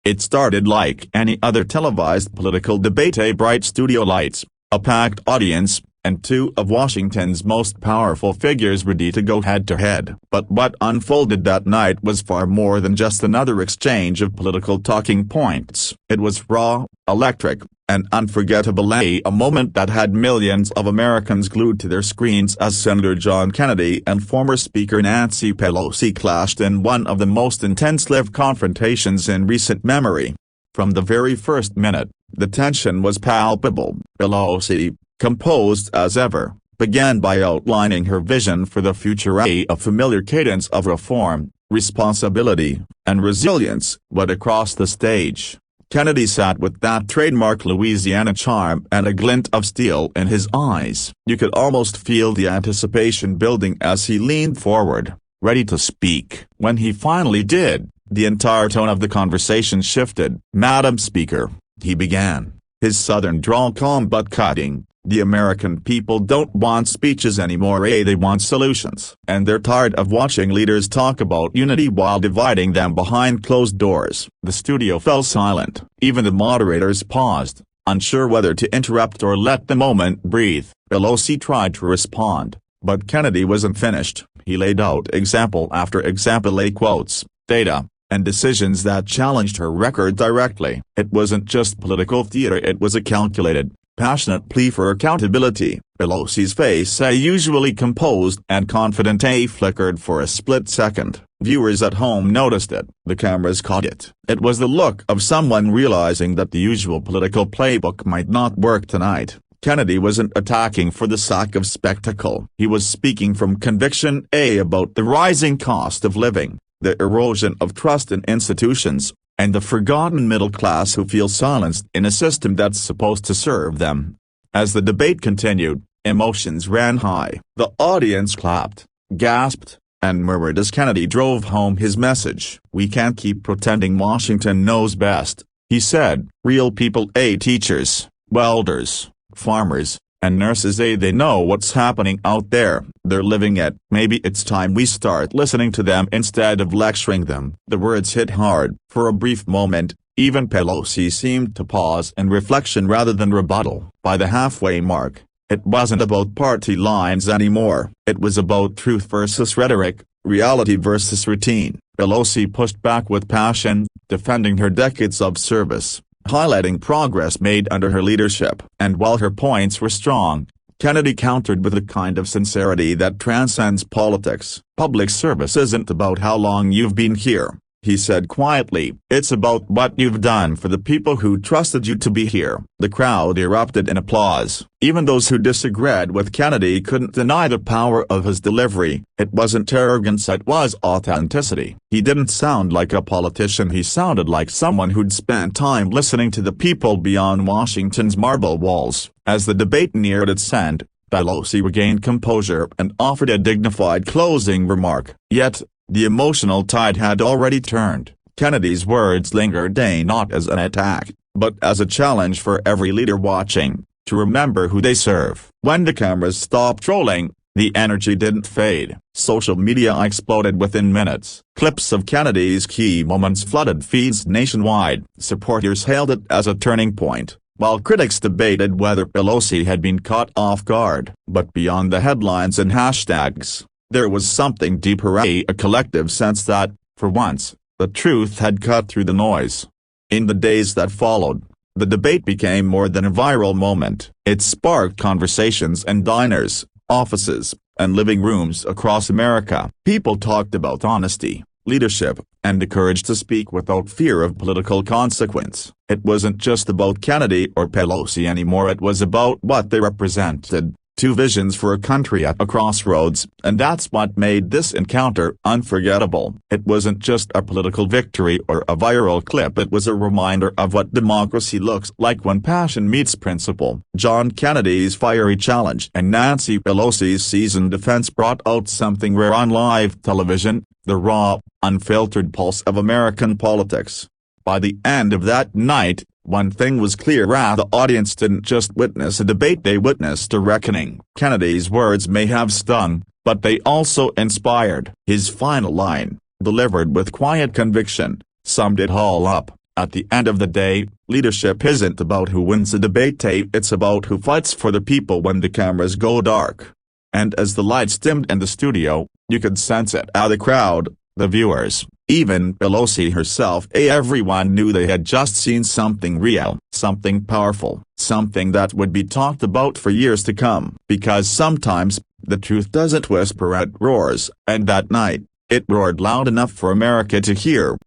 It started like any other televised political debate: bright studio lights, a packed audience, and two of Washington's most powerful figures ready to go head-to-head. But what unfolded that night was far more than just another exchange of political talking points. It was raw, electric, and unforgettable, a moment that had millions of Americans glued to their screens as Senator John Kennedy and former Speaker Nancy Pelosi clashed in one of the most intense live confrontations in recent memory. From the very first minute, the tension was palpable. Pelosi, composed as ever, began by outlining her vision for the future, a familiar cadence of reform, responsibility, and resilience. But across the stage, Kennedy sat with that trademark Louisiana charm and a glint of steel in his eyes. You could almost feel the anticipation building as he leaned forward, ready to speak. When he finally did, the entire tone of the conversation shifted. "Madam Speaker," he began, his southern drawl calm but cutting, "the American people don't want speeches anymore, they want solutions. And they're tired of watching leaders talk about unity while dividing them behind closed doors." The studio fell silent. Even the moderators paused, unsure whether to interrupt or let the moment breathe. Pelosi tried to respond, but Kennedy wasn't finished. He laid out example after example, quotes, data, and decisions that challenged her record directly. It wasn't just political theater, it was a calculated, passionate plea for accountability. Pelosi's face, usually composed and confident, flickered for a split second. Viewers at home noticed it. The cameras caught it. It was the look of someone realizing that the usual political playbook might not work tonight. Kennedy wasn't attacking for the sake of spectacle. He was speaking from conviction, about the rising cost of living, the erosion of trust in institutions, and the forgotten middle class who feel silenced in a system that's supposed to serve them. As the debate continued, emotions ran high. The audience clapped, gasped, and murmured as Kennedy drove home his message. "We can't keep pretending Washington knows best," he said. "Real people, teachers, welders, farmers, and nurses, they know what's happening out there. They're living it. Maybe it's time we start listening to them instead of lecturing them." The words hit hard. For a brief moment, even Pelosi seemed to pause in reflection rather than rebuttal. By the halfway mark, it wasn't about party lines anymore. It was about truth versus rhetoric, reality versus routine. Pelosi pushed back with passion, defending her decades of service, highlighting progress made under her leadership. And while her points were strong, Kennedy countered with a kind of sincerity that transcends politics. "Public service isn't about how long you've been here," he said quietly. "It's about what you've done for the people who trusted you to be here." The crowd erupted in applause. Even those who disagreed with Kennedy couldn't deny the power of his delivery. It wasn't arrogance, it was authenticity. He didn't sound like a politician, he sounded like someone who'd spent time listening to the people beyond Washington's marble walls. As the debate neared its end, Pelosi regained composure and offered a dignified closing remark. Yet, the emotional tide had already turned. Kennedy's words lingered, not as an attack, but as a challenge for every leader watching, to remember who they serve. When the cameras stopped rolling, the energy didn't fade. Social media exploded within minutes. Clips of Kennedy's key moments flooded feeds nationwide. Supporters hailed it as a turning point, while critics debated whether Pelosi had been caught off guard. But beyond the headlines and hashtags, there was something deeper, a collective sense that, for once, the truth had cut through the noise. In the days that followed, the debate became more than a viral moment. It sparked conversations in diners, offices, and living rooms across America. People talked about honesty, leadership, and the courage to speak without fear of political consequence. It wasn't just about Kennedy or Pelosi anymore, it was about what they represented. Two visions for a country at a crossroads, and that's what made this encounter unforgettable. It wasn't just a political victory or a viral clip, it was a reminder of what democracy looks like when passion meets principle. John Kennedy's fiery challenge and Nancy Pelosi's seasoned defense brought out something rare on live television: the raw, unfiltered pulse of American politics. By the end of that night, one thing was clear: the audience didn't just witness a debate, they witnessed a reckoning. Kennedy's words may have stung, but they also inspired. His final line, delivered with quiet conviction, summed it all up: At the end of the day, leadership isn't about who wins the debate, it's about who fights for the people when the cameras go dark. And as the lights dimmed in the studio, you could sense it out of the crowd, the viewers, even Pelosi herself. Everyone knew they had just seen something real, something powerful, something that would be talked about for years to come. Because sometimes, the truth doesn't whisper, it roars, and that night, it roared loud enough for America to hear.